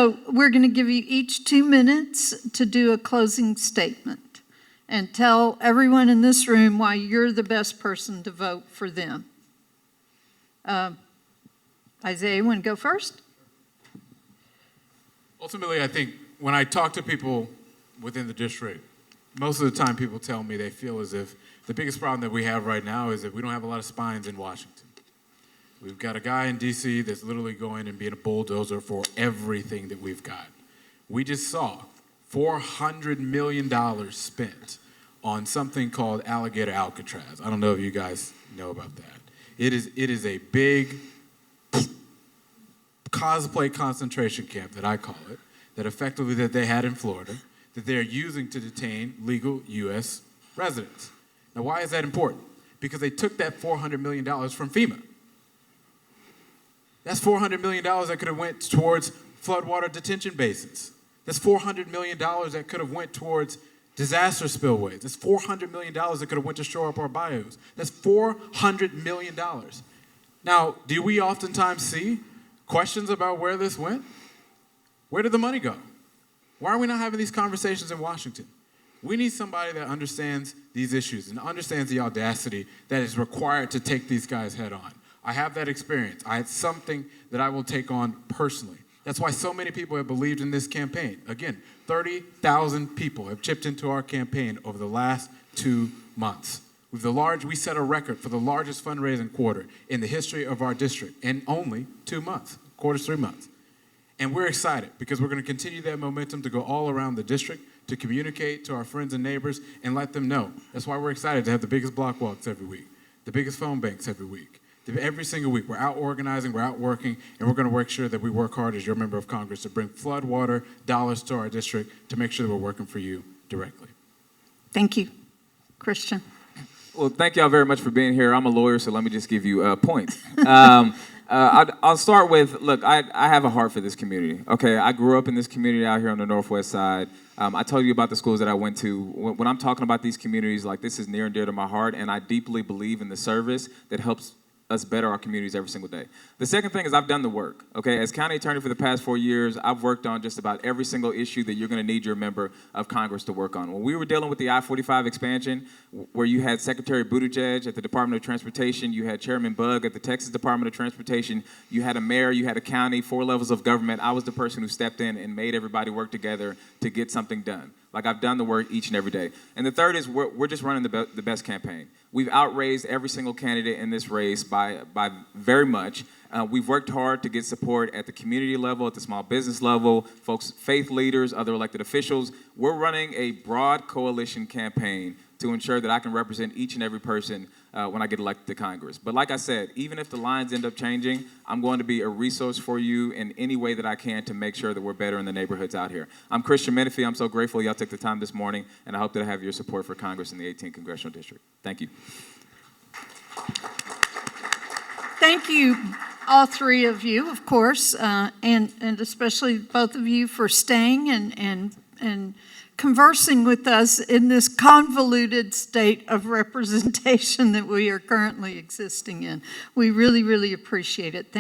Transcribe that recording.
So we're going to give you each 2 minutes to do a closing statement and tell everyone in this room why you're the best person to vote for them. Isaiah, you want to go first? Ultimately, I think when I talk to people within the district, most of the time people tell me they feel as if the biggest problem that we have right now is that we don't have a lot of spines in Washington. We've got a guy in D.C. that's literally going and being a bulldozer for everything that we've got. We just saw $400 million spent on something called Alligator Alcatraz. I don't know if you guys know about that. It is a big cosplay concentration camp, that I call it, that effectively that they had in Florida, that they're using to detain legal U.S. residents. Now, why is that important? Because they took that $400 million from FEMA. That's $400 million that could have went towards floodwater detention basins. That's $400 million that could have went towards disaster spillways. That's $400 million that could have went to shore up our bayous. That's $400 million. Now, do we oftentimes see questions about where this went? Where did the money go? Why are we not having these conversations in Washington? We need somebody that understands these issues and understands the audacity that is required to take these guys head on. I have that experience. I had something that I will take on personally. That's why so many people have believed in this campaign. Again, 30,000 people have chipped into our campaign over the last 2 months. We set a record for the largest fundraising quarter in the history of our district in only 2 months, quarters, 3 months. And we're excited because we're going to continue that momentum to go all around the district, to communicate to our friends and neighbors and let them know. That's why we're excited to have the biggest block walks every week, the biggest phone banks every week. Every single week, we're out organizing, we're out working, and we're going to make sure that we work hard as your member of Congress to bring floodwater dollars to our district to make sure that we're working for you directly. Thank you. Christian. Well, thank y'all very much for being here. I'm a lawyer, so let me just give you points. I'll start with, look, I have a heart for this community, okay? I grew up in this community out here on the Northwest Side. I told you about the schools that I went to. When I'm talking about these communities, like, this is near and dear to my heart, and I deeply believe in the service that helps us better our communities every single day. The second thing is I've done the work, okay? As county attorney for the past 4 years, I've worked on just about every single issue that you're gonna need your member of Congress to work on. When we were dealing with the I-45 expansion, where you had Secretary Buttigieg at the Department of Transportation, you had Chairman Bugg at the Texas Department of Transportation, you had a mayor, you had a county, 4 levels of government. I was the person who stepped in and made everybody work together to get something done. Like, I've done the work each and every day. And the third is we're just running the best campaign. We've outraised every single candidate in this race by very much. We've worked hard to get support at the community level, at the small business level, folks, faith leaders, other elected officials. We're running a broad coalition campaign to ensure that I can represent each and every person when I get elected to Congress. But like I said, even if the lines end up changing, I'm going to be a resource for you in any way that I can to make sure that we're better in the neighborhoods out here. I'm Christian Menifee. I'm so grateful y'all took the time this morning, and I hope that I have your support for Congress in the 18th Congressional District. Thank you. Thank you, all three of you, of course, and especially both of you for staying and conversing with us in this convoluted state of representation that we are currently existing in. We really, really appreciate it.